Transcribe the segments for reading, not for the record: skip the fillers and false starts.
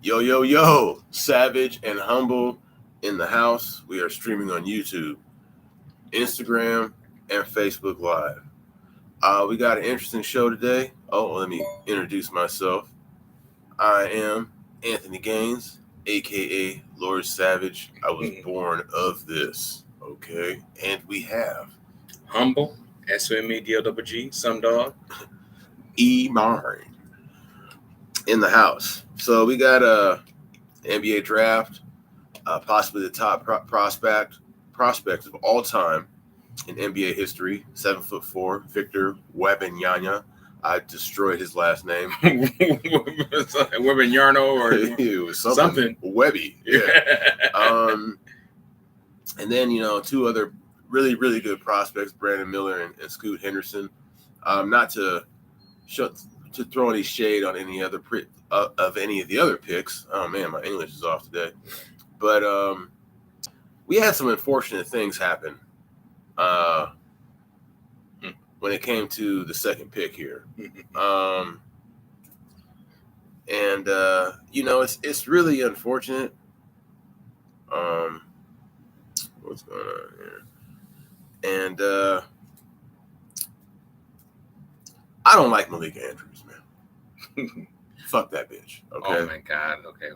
Yo, yo, yo, Savage and Humble in the house. We are streaming on YouTube, Instagram, and Facebook Live. We got an interesting show today. Oh, let me introduce myself. I am Anthony Gaines, aka Lord Savage. I was born of this. Okay. And we have Humble, SMEDLGG, some dog. E. Marn in the house. So we got a NBA draft, possibly the top prospect of all time in NBA history. 7'4", Victor Wembanyama. I destroyed his last name. Wembanyama or it was something. Webby. Yeah. And then two other really really good prospects, Brandon Miller and Scoot Henderson. Not to throw any shade on any other of any of the other picks. Oh man, my English is off today. But we had some unfortunate things happen when it came to the second pick here. And it's really unfortunate. What's going on here? And I don't like Malika Andrews, man. Fuck that bitch. Okay. Oh my God. Okay.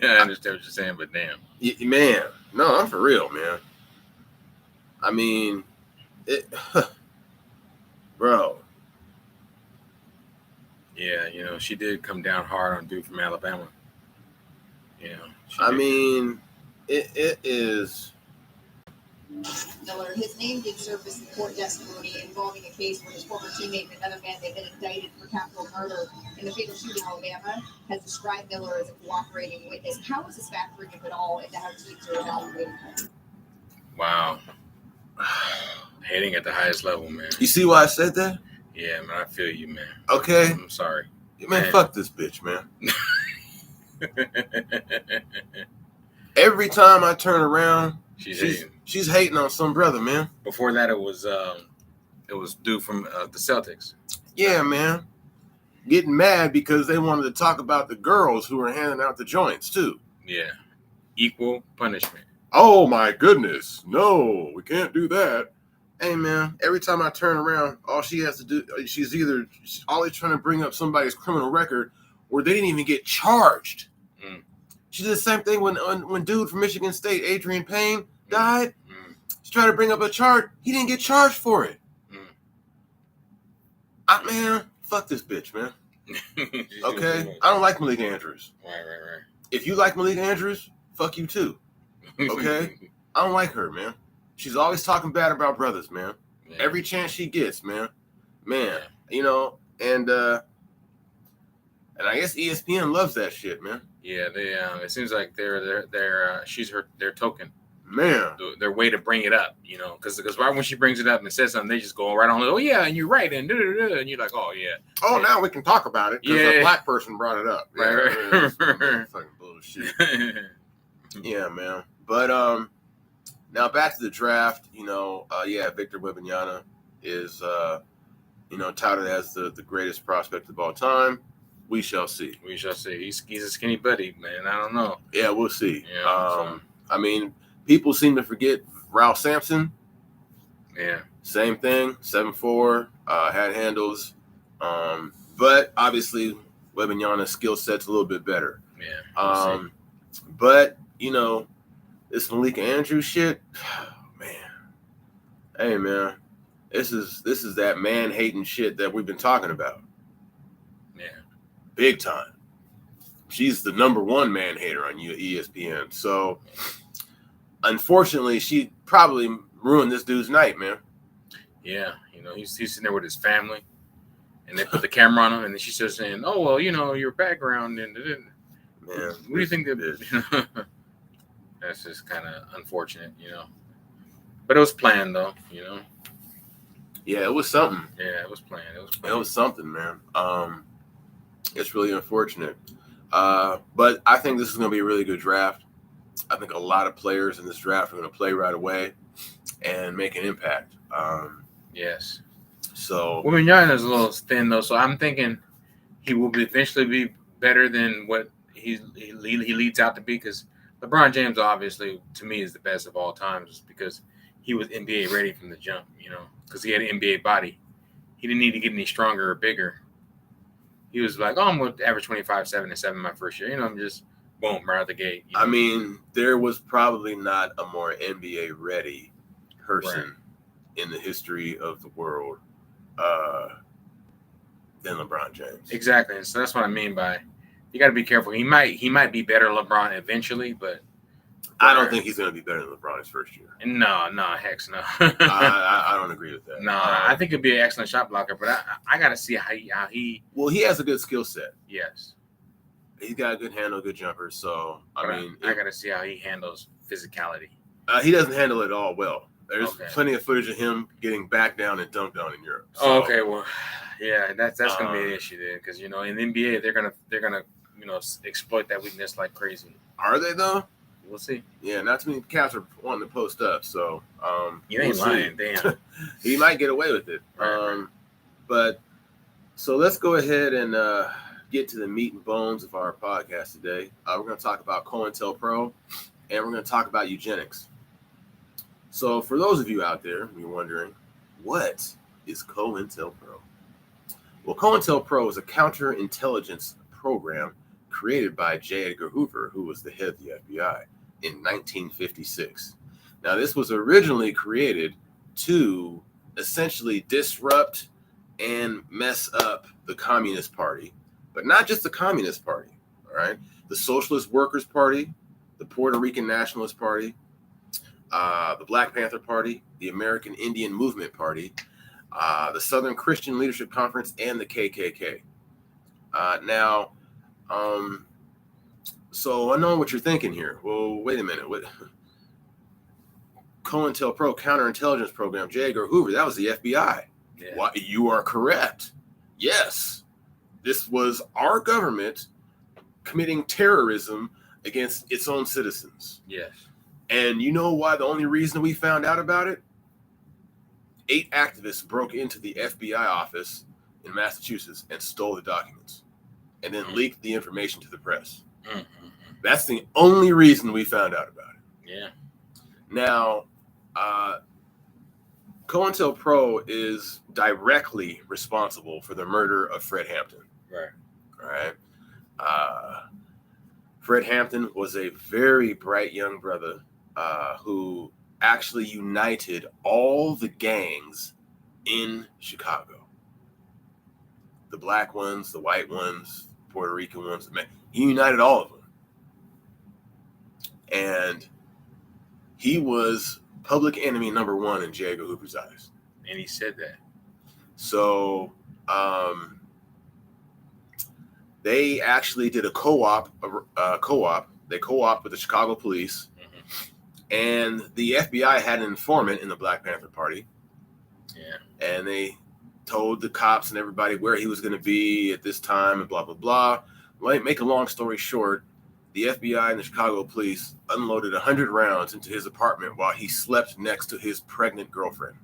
I understand what you're saying, but damn. Man, no, I'm for real, man. I mean, bro. Yeah, she did come down hard on dude from Alabama. It is. Miller, his name did surface in court testimony involving a case where his former teammate and another man had been indicted for capital murder in the fatal shooting in Alabama, has described Miller as a cooperating witness. How is this factoring, if at all, into how teams are evaluating him? Wow. Hating at the highest level, man. You see why I said that? Yeah, man, I feel you, man. Okay. I'm sorry. Man, fuck this bitch, man. Every time I turn around, she's hating on some brother, man. Before that, it was dude from the Celtics. Yeah, man. Getting mad because they wanted to talk about the girls who were handing out the joints, too. Yeah. Equal punishment. Oh, my goodness. No, we can't do that. Hey, man, every time I turn around, all she has to do, she's always trying to bring up somebody's criminal record where they didn't even get charged. She did the same thing when dude from Michigan State, Adrian Payne, died. She tried to bring up a charge. He didn't get charged for it. Man, fuck this bitch, man. Okay? I don't like Malika Andrews. Right. If you like Malika Andrews, fuck you too. Okay? I don't like her, man. She's always talking bad about brothers, man. Yeah. Every chance she gets, man. And I guess ESPN loves that shit, man. Yeah, they. It seems like she's their token. Man, their way to bring it up, because right when she brings it up and says something, they just go right on. Oh yeah, and you're right, and and you're like, oh yeah. Oh, now we can talk about it because a black person brought it up. Right. Fucking bullshit. Yeah, man. But now back to the draft. Victor Wembanyama is touted as the greatest prospect of all time. We shall see. He's a skinny buddy, man. I don't know. Yeah, we'll see. Yeah, people seem to forget Ralph Sampson. Yeah. Same thing. 7'4", had handles. But obviously Wembanyama's skill set's a little bit better. Yeah. But this Malika Andrews shit, man. Hey man, this is that man hating shit that we've been talking about. Yeah. Big time. She's the number one man hater on ESPN. So, unfortunately, she probably ruined this dude's night, man. Yeah, he's sitting there with his family, and they put the camera on him, and then she starts saying, "Oh well, your background and man, what do you think that?" That's just kind of unfortunate, But it was planned, though, Yeah, it was something. Yeah, it was planned. It was something, man. It's really unfortunate. But I think this is going to be a really good draft. I think a lot of players in this draft are going to play right away and make an impact. Yes. So Wembanyama is a little thin, though, so I'm thinking he will eventually be better than what he leads out to be, because LeBron James obviously to me is the best of all times because he was NBA ready from the jump, because he had an NBA body. He didn't need to get any stronger or bigger. He was like, I'm going to average 25, 7, and 7 my first year. I'm just boom right out the gate. I mean, there was probably not a more NBA ready person in the history of the world than LeBron James. Exactly. And so that's what I mean by you got to be careful. He might be better LeBron eventually, but I don't think he's going to be better than LeBron his first year. No, heck no. I don't agree with that. No, I think he'd be an excellent shot blocker, but I got to see how he. Well, he has a good skill set. Yes. He's got a good handle, good jumper. So I got to see how he handles physicality. He doesn't handle it all well. There's plenty of footage of him getting back down and dunked on in Europe. So, oh, okay. Well, yeah, that's gonna be an issue then, because in the NBA they're gonna exploit that weakness like crazy. Are they though? We'll see. Yeah, not too many cats are wanting to post up, so you ain't lying. Damn, he might get away with it. But so let's go ahead and get to the meat and bones of our podcast today. We're going to talk about CointelPro, and we're going to talk about eugenics. So for those of you out there, you're wondering, what is CointelPro? Well, CointelPro is a counterintelligence program created by J. Edgar Hoover, who was the head of the FBI, in 1956. Now, this was originally created to essentially disrupt and mess up the Communist Party, but not just the Communist Party, all right? The Socialist Workers' Party, the Puerto Rican Nationalist Party, the Black Panther Party, the American Indian Movement Party, the Southern Christian Leadership Conference, and the KKK. So I know what you're thinking here. Well, wait a minute. What? CointelPro, counterintelligence program, J. Edgar Hoover, that was the FBI. Yeah. Why, you are correct. Yes, this was our government committing terrorism against its own citizens. Yes. And you know why the only reason we found out about it? 8 activists broke into the FBI office in Massachusetts and stole the documents and then leaked the information to the press. Mm-hmm. That's the only reason we found out about it. Yeah. Now, CointelPro is directly responsible for the murder of Fred Hampton. Right. All right. Fred Hampton was a very bright young brother who actually united all the gangs in Chicago. The black ones, the white ones, Puerto Rican ones. He united all of them. And he was public enemy number 1 in J. Edgar Hoover's eyes. And he said that. So they actually did a co-op. They co-opted with the Chicago police. And the FBI had an informant in the Black Panther Party. Yeah. And they told the cops and everybody where he was going to be at this time and blah, blah, blah. Make a long story short, the FBI and the Chicago police unloaded 100 rounds into his apartment while he slept next to his pregnant girlfriend.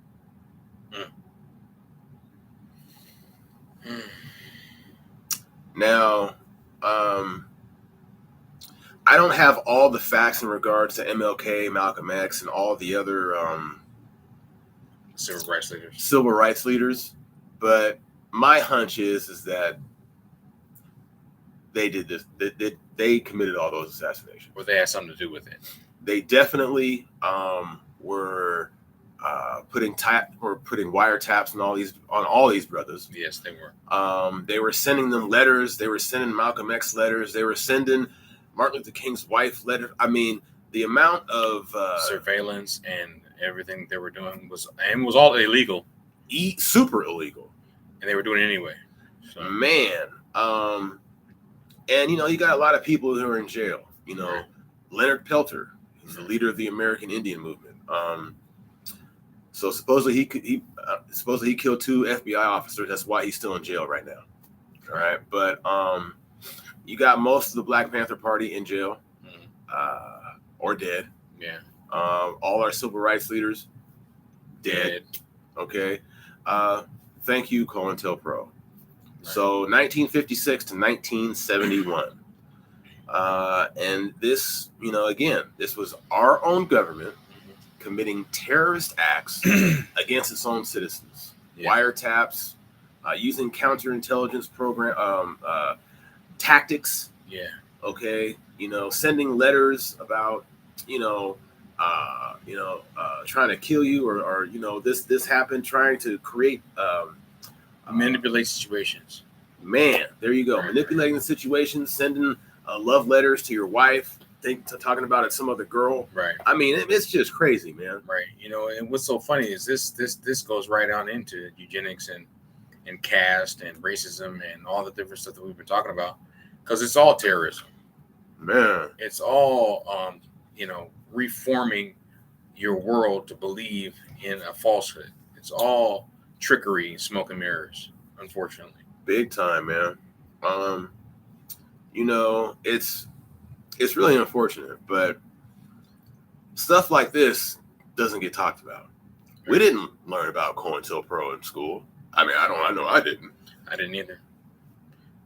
Now, I don't have all the facts in regards to MLK, Malcolm X, and all the other civil rights leaders, but my hunch is that they did this. They committed all those assassinations. Or they had something to do with it. They definitely were putting wiretaps on all these brothers. Yes, they were. They were sending them letters. They were sending Malcolm X letters. They were sending Martin Luther King's wife letters. I mean, the amount of surveillance and everything they were doing was all illegal. Super illegal. And they were doing it anyway. So. Man. And, you got a lot of people who are in jail. Right. Leonard Peltier, who's the leader of the American Indian Movement. So supposedly he killed 2 FBI officers. That's why he's still in jail right now. All right. But you got most of the Black Panther Party in jail or dead. Yeah. All our civil rights leaders dead. Okay. Thank you, CointelPro. So 1956 to 1971. And this, again, this was our own government committing terrorist acts against its own citizens. Yeah. Wiretaps, using counterintelligence program tactics. Yeah. Okay. Sending letters about, trying to kill you or this happened, trying to create manipulate situations. Man, there you go. Manipulating the situation, sending love letters to your wife, talking about it some other girl. Right. I mean, it's just crazy, man. Right. And what's so funny is this goes right on into eugenics and caste and racism and all the different stuff that we've been talking about, because it's all terrorism. Man, it's all reforming your world to believe in a falsehood. It's all trickery, smoke and mirrors, unfortunately. Big time, man. It's really unfortunate, but stuff like this doesn't get talked about. We didn't learn about CointelPro in school. I mean, I know I didn't. I didn't either.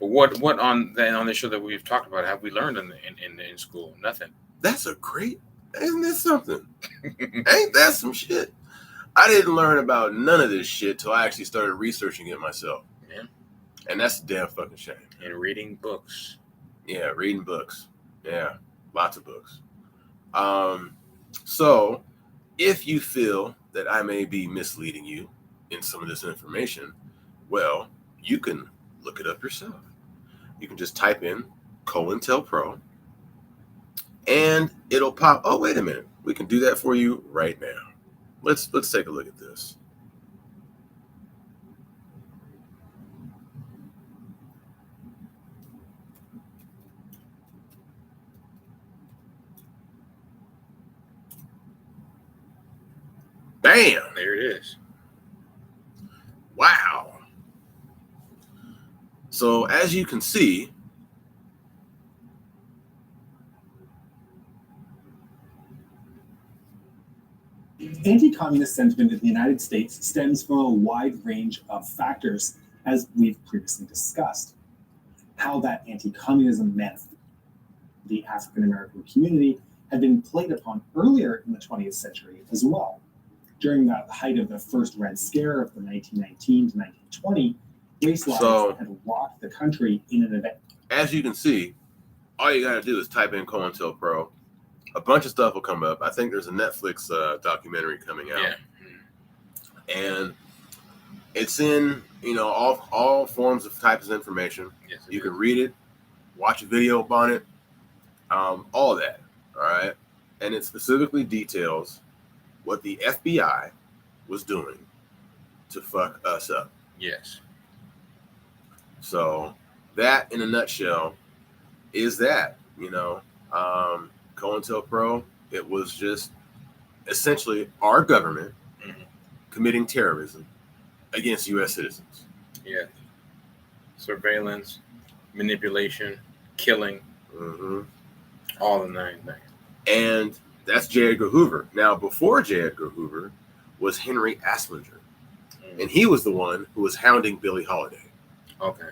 But what on the show that we've talked about have we learned in school? Nothing. Isn't this something? Ain't that some shit? I didn't learn about none of this shit till I actually started researching it myself. Yeah. And that's a damn fucking shame. And reading books. Yeah, reading books. Yeah, lots of books. So if you feel that I may be misleading you in some of this information, well, you can look it up yourself. You can just type in CointelPro and it'll pop. Oh, wait a minute. We can do that for you right now. Let's take a look at this. Bam! There it is. Wow. So as you can see, anti-communist sentiment in the United States stems from a wide range of factors, as we've previously discussed. How that anti-communism manifested the African-American community had been played upon earlier in the 20th century as well. During the height of the first Red Scare of the 1919 to 1920, race lines had rocked the country in an event. As you can see, all you got to do is type in CointelPro. A bunch of stuff will come up. I think there's a Netflix documentary coming out. Yeah. And it's in, all forms of types of information. Yes, you can read it, watch a video on it, all of that. All right. And it specifically details what the FBI was doing to fuck us up. Yes. So that, in a nutshell, is that, CointelPro, it was just essentially our government committing terrorism against U.S. citizens. Yeah. Surveillance, manipulation, killing, all the nine things. And that's J. Edgar Hoover. Now, before J. Edgar Hoover was Henry Asslinger. And he was the one who was hounding Billie Holiday. Okay.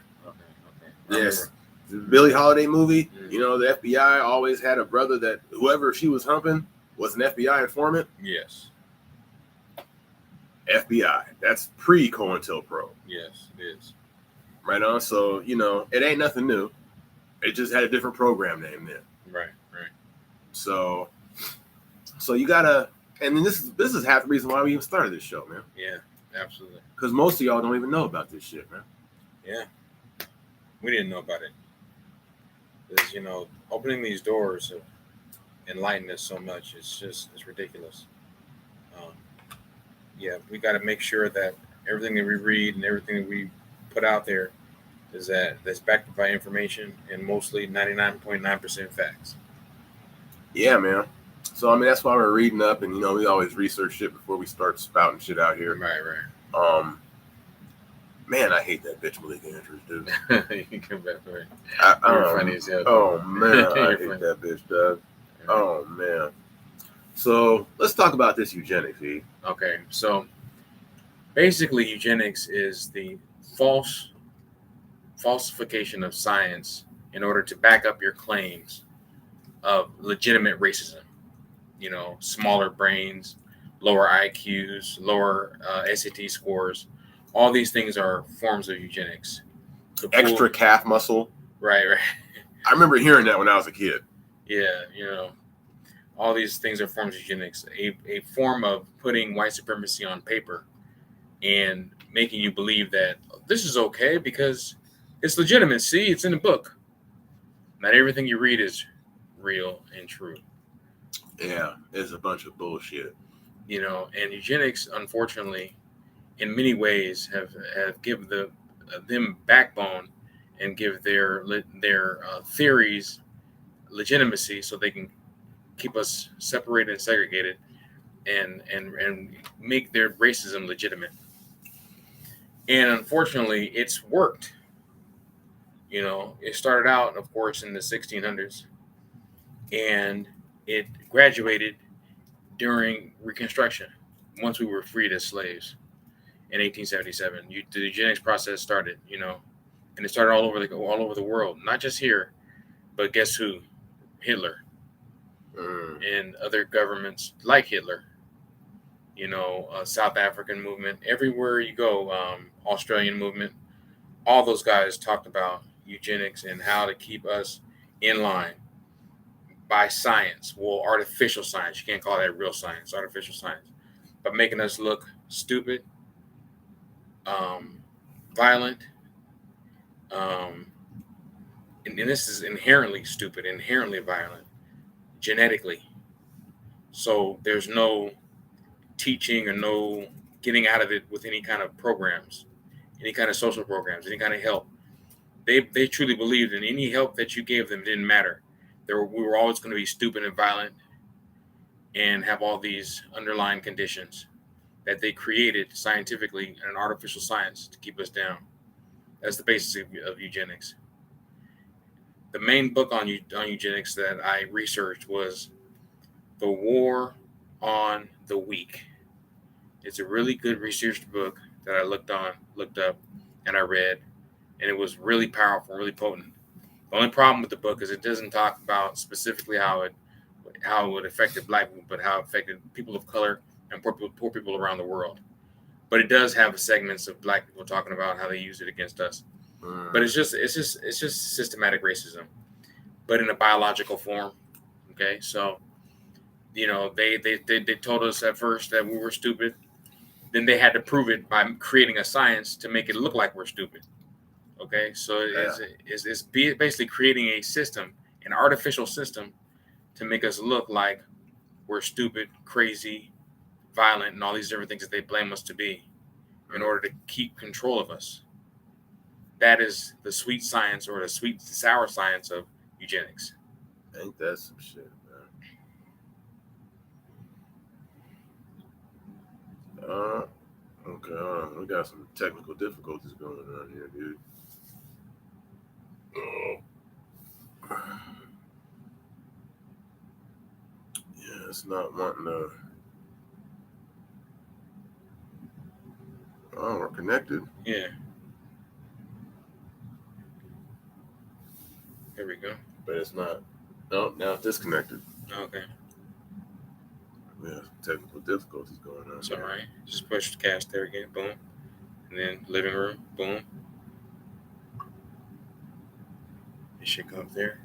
Yes. The Billie Holiday movie, the FBI always had a brother that whoever she was humping was an FBI informant. Yes. FBI. That's pre-CointelPro. Yes, it is. Right on. So, it ain't nothing new. It just had a different program name then. Right. So you gotta, and this is half the reason why we even started this show, man. Yeah, absolutely. Because most of y'all don't even know about this shit, man. Yeah. We didn't know about it. Because, opening these doors have enlightened us so much. It's ridiculous. We got to make sure that everything that we read and everything that we put out there that's backed by information and mostly 99.9% facts. Yeah, man. So, that's why we're reading up and, we always research shit before we start spouting shit out here. Right. Man, I hate that bitch Malika Andrews, dude. You come back for it. You're funny as hell. Oh, man, I hate that bitch, Doug. Yeah. Oh, man. So, let's talk about this eugenics, E. Okay, so basically eugenics is the falsification of science in order to back up your claims of legitimate racism. Smaller brains, lower IQs, lower SAT scores. All these things are forms of eugenics. Extra calf muscle. Right. I remember hearing that when I was a kid. Yeah, all these things are forms of eugenics. A form of putting white supremacy on paper and making you believe that this is okay because it's legitimate. See, it's in the book. Not everything you read is real and true. Yeah, it's a bunch of bullshit. And eugenics, unfortunately, in many ways, have given them backbone and give their theories legitimacy, so they can keep us separated and segregated, and make their racism legitimate. And unfortunately, it's worked. It started out, of course, in the 1600s, and it graduated during Reconstruction, once we were freed as slaves in 1877. The eugenics process started, and it started all over the world, not just here, but guess who? Hitler and other governments like Hitler. South African movement, everywhere you go, Australian movement, all those guys talked about eugenics and how to keep us in line by science. Well, artificial science. You can't call that real science, artificial science. But making us look stupid, violent, and this is inherently stupid, inherently violent, genetically. So there's no teaching or no getting out of it with any kind of programs, any kind of social programs, any kind of help. They truly believed in any help that you gave them didn't matter. We were always going to be stupid and violent and have all these underlying conditions that they created scientifically in an artificial science to keep us down. That's the basis of eugenics. The main book on eugenics that I researched was The War on the Weak. It's a really good researched book that I looked up, and I read, and it was really powerful, really potent. The only problem with the book is it doesn't talk about specifically how it affected Black people, but how it affected people of color and poor people around the world. But it does have segments of Black people talking about how they use it against us. But it's just systematic racism, but in a biological form. Okay, so they told us at first that we were stupid. Then they had to prove it by creating a science to make it look like we're stupid. Okay, so it's basically creating a system, an artificial system, to make us look like we're stupid, crazy, violent, and all these different things that they blame us to be in order to keep control of us. That is the sweet science, or the sweet sour science of eugenics. Ain't that some shit, man? Okay, we got some technical difficulties going on here, dude. Yeah, it's not wanting to. Oh, we're connected. Yeah. There we go. But it's not. No, now it's disconnected. Okay. We have technical difficulties going on. It's all right. Just push the cast there again. Boom. And then living room. Boom. It should go up there.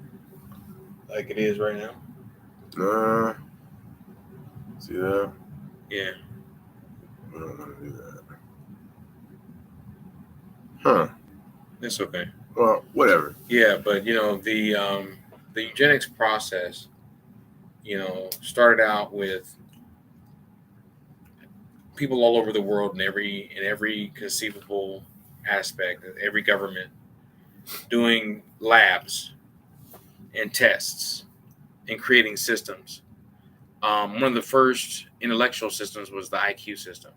Like it is right now. See that? Yeah. We don't want to do that. Huh. It's okay. Well, whatever. Yeah, but the eugenics process, started out with people all over the world in every conceivable aspect, every government doing labs and tests and creating systems. One of the first intellectual systems was the IQ system.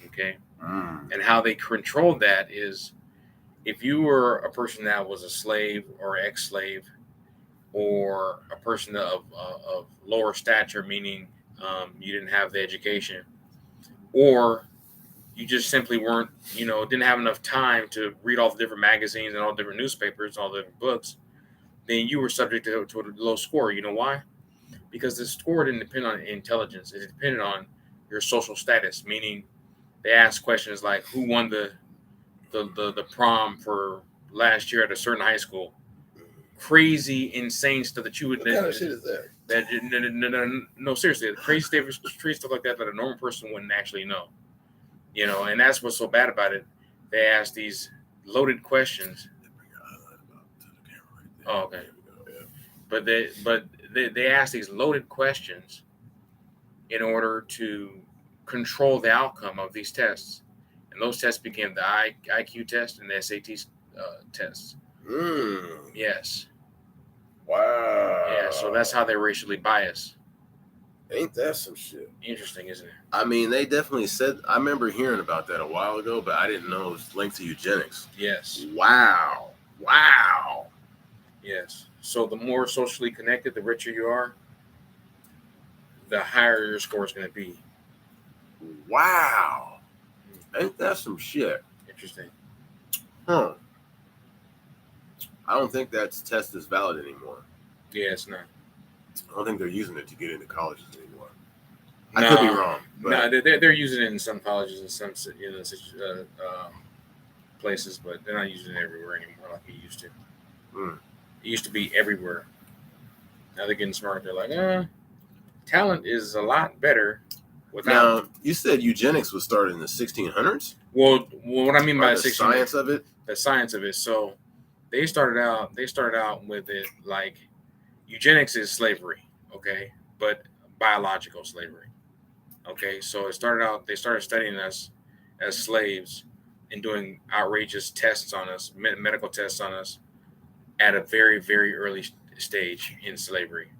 Okay. And how they controlled that is, if you were a person that was a slave or ex-slave, or a person of lower stature, meaning you didn't have the education, or you just simply didn't have enough time to read all the different magazines and all the different newspapers, all the different books, then you were subject to a low score. You know why? Because the score didn't depend on intelligence. It depended on your social status, meaning they asked questions like who won the prom for last year at a certain high school. Crazy, insane stuff that you would. What kind of shit is that? No, seriously, crazy stuff like that a normal person wouldn't actually know. You know, and that's what's so bad about it. They ask these loaded questions. Oh, okay. But they ask these loaded questions in order to control the outcome of these tests, and those tests became the IQ test and the SAT tests. Yes. Wow. Yeah. So that's how they're racially biased. Ain't that some shit? Interesting, isn't it? I mean, they definitely said. I remember hearing about that a while ago, but I didn't know it was linked to eugenics. Yes. Wow. Yes. So the more socially connected, the richer you are, the higher your score is going to be. Wow. Ain't that some shit? Interesting. Huh. I don't think that test is valid anymore. Yeah, it's not. I don't think they're using it to get into colleges anymore. I could be wrong. No, they're using it in some colleges and some places, but they're not using it everywhere anymore like it used to. It used to be everywhere. Now they're getting smart. They're like, talent is a lot better. Now, you said eugenics was started in the 1600s? Well, what I mean by the science of it? The science of it. So they started out with it like eugenics is slavery, okay, but biological slavery, okay. So they started studying us as slaves and doing outrageous tests on us, medical tests on us, at a very, very early stage in slavery.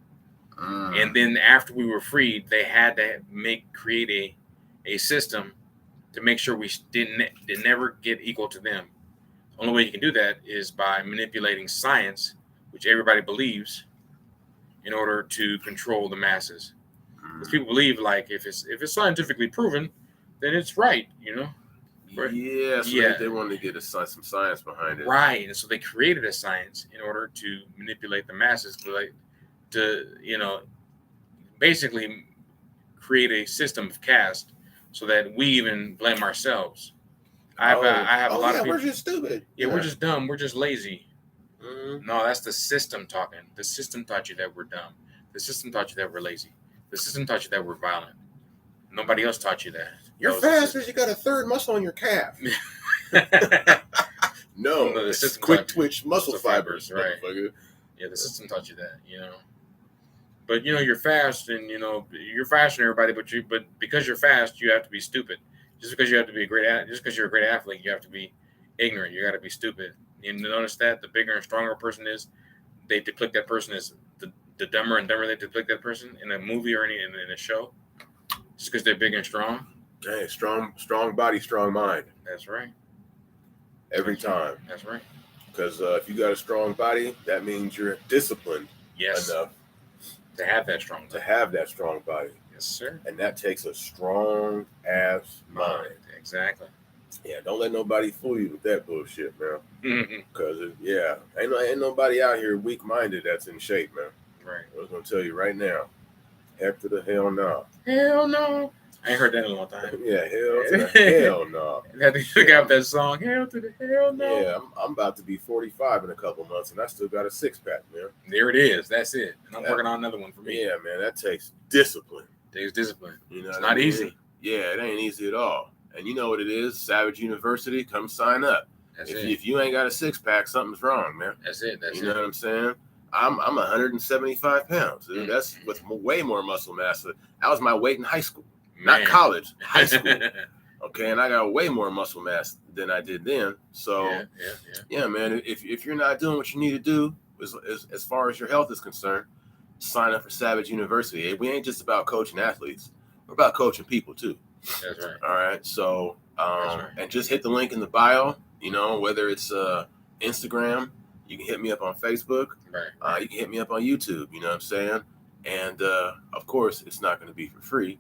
And then after we were freed, they had to create a system to make sure we didn't never get equal to them. The only way you can do that is by manipulating science, which everybody believes, in order to control the masses. Because people believe like if it's scientifically proven, then it's right, you know. Right? Yeah, so they wanted to get some science behind it. Right, and so they created a science in order to manipulate the masses, to basically create a system of caste so that we even blame ourselves. I have a lot of people. We're just stupid. Yeah, we're just dumb. We're just lazy. No, that's the system talking. The system taught you that we're dumb. The system taught you that we're lazy. The system taught you that we're violent. Nobody else taught you that. You're fast because you got a third muscle on your calf. No, the system quick twitch muscle fibers, right? Yeah, the system taught you that, you know. But you know, you're fast, and you know you're faster than everybody. But because you're fast, you have to be stupid. Just because you have to be just because you're a great athlete, you have to be ignorant. You got to be stupid. You notice that the bigger and stronger a person is, they depict that person as the dumber and dumber they depict that person in a movie or in a show, just because they're big and strong. Hey, strong body, strong mind. That's right. Every time. That's right. Because if you got a strong body, that means you're disciplined enough to have that strong body. Yes, sir. And that takes a strong ass mind. Exactly. Yeah, don't let nobody fool you with that bullshit, man. Because ain't nobody out here weak minded that's in shape, man. Right. I was gonna tell you right now. Heck to the hell no. Hell no. I ain't heard that in a long time. Yeah, hell to the hell no. Had to pick out that song. Hell to the hell no. Yeah, I'm about to be 45 in a couple months, and I still got a 6-pack, man. There it is. That's it. And I'm working on another one for me. Yeah, man, that takes discipline. Takes discipline. You know, it's not easy. Yeah, it ain't easy at all. And you know what it is? Savage University, come sign up. If you ain't got a 6-pack, something's wrong, man. That's it. You know what I'm saying? I'm 175 pounds. Dude. That's with way more muscle mass. That was my weight in high school. Man. Not college, high school. Okay, and I got way more muscle mass than I did then. So, yeah, man, if you're not doing what you need to do as far as your health is concerned, sign up for Savage University. We ain't just about coaching athletes. We're about coaching people, too. That's right. All right, so, and just hit the link in the bio, you know, whether it's Instagram, you can hit me up on Facebook. Right. You can hit me up on YouTube, you know what I'm saying? And, of course, it's not going to be for free.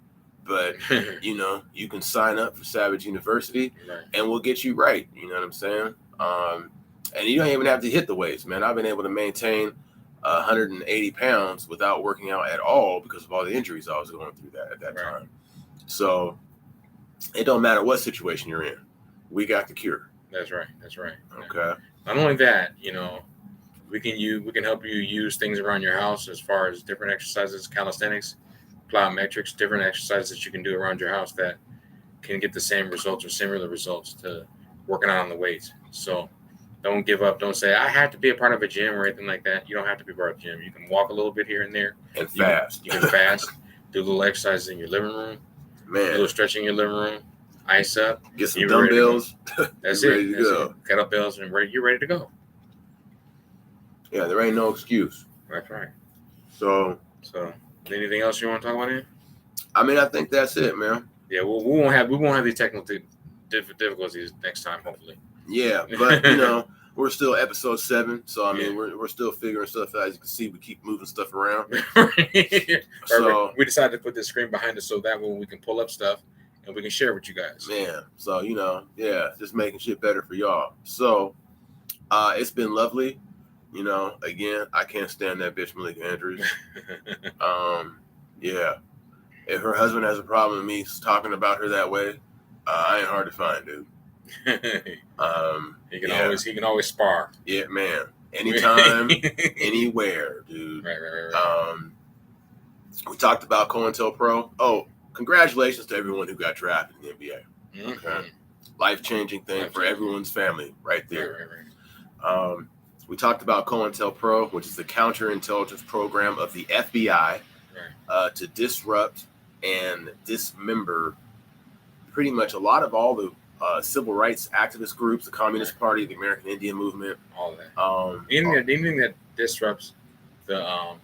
But, you know, you can sign up for Savage University, and we'll get you right. You know what I'm saying? And you don't even have to hit the weights, man. I've been able to maintain 180 pounds without working out at all because of all the injuries I was going through at that time. So it don't matter what situation you're in. We got the cure. That's right. Okay. Not only that, we can help you use things around your house as far as different exercises, calisthenics, plyometrics, different exercises that you can do around your house that can get the same results or similar results to working out on the weights. So don't give up. Don't say, I have to be a part of a gym or anything like that. You don't have to be part of a gym. You can walk a little bit here and there. And fast. You can fast, do little exercises in your living room, do a little stretching in your living room, ice up. Get some dumbbells. That's ready it. to go. Kettlebells, and you're ready to go. Yeah, there ain't no excuse. That's right. So anything else you want to talk about here? I mean, I think that's it, man. Yeah, we won't have these technical difficulties next time, hopefully. Yeah, but we're still episode 7, so I mean we're still figuring stuff out. As you can see, we keep moving stuff around. So we decided to put this screen behind us so that way we can pull up stuff and we can share with you guys. Man, so just making shit better for y'all. So it's been lovely. Again, I can't stand that bitch Malika Andrews. Yeah. If her husband has a problem with me talking about her that way, I ain't hard to find, dude. He can always spar. Yeah, man. Anytime, anywhere, dude. Right. We talked about CointelPro. Oh, congratulations to everyone who got drafted in the NBA. Mm-hmm. Okay. Life-changing thing for everyone's family right there. Right. We talked about CointelPro, which is the counterintelligence program of the FBI, to disrupt and dismember pretty much a lot of all the civil rights activist groups, the Communist Party, the American Indian Movement, all that. Anything that disrupts the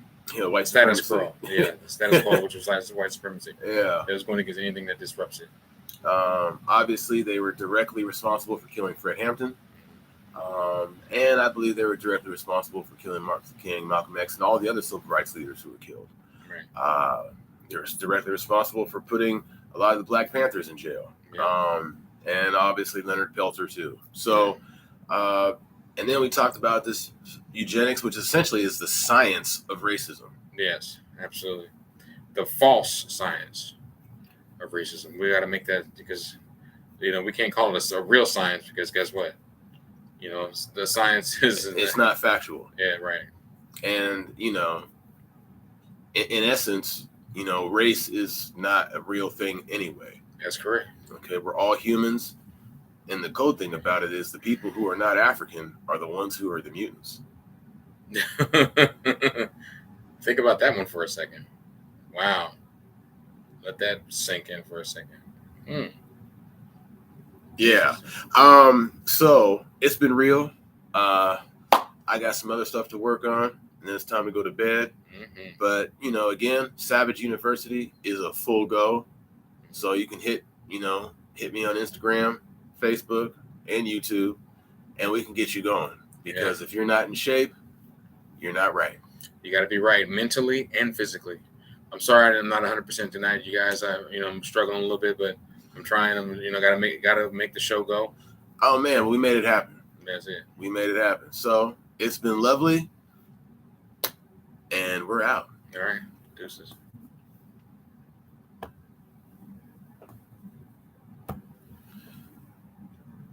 white status supremacy. quo. Yeah, the status quo, which was white supremacy. Yeah, it was going against anything that disrupts it. Obviously, they were directly responsible for killing Fred Hampton. And I believe they were directly responsible for killing Martin Luther King, Malcolm X, and all the other civil rights leaders who were killed. Right. They were directly responsible for putting a lot of the Black Panthers in jail. Yeah. And obviously Leonard Peltier too. So, and then we talked about this eugenics, which essentially is the science of racism. Yes, absolutely. The false science of racism. We got to make that, because, we can't call it a real science, because guess what? The science is... It's not factual. Yeah, right. And, in essence, race is not a real thing anyway. That's correct. Okay, we're all humans. And the cool thing about it is the people who are not African are the ones who are the mutants. Think about that one for a second. Wow. Let that sink in for a second. Yeah. So it's been real. I got some other stuff to work on, and then it's time to go to bed. Mm-hmm. But, again, Savage University is a full go. So you can hit me on Instagram, Facebook, and YouTube, and we can get you going. Because if you're not in shape, you're not right. You got to be right mentally and physically. I'm sorry I'm not 100% tonight, you guys. I'm struggling a little bit, but I'm trying. Gotta make the show go. Oh man, we made it happen. That's it. We made it happen. So it's been lovely, and we're out. All right, deuces.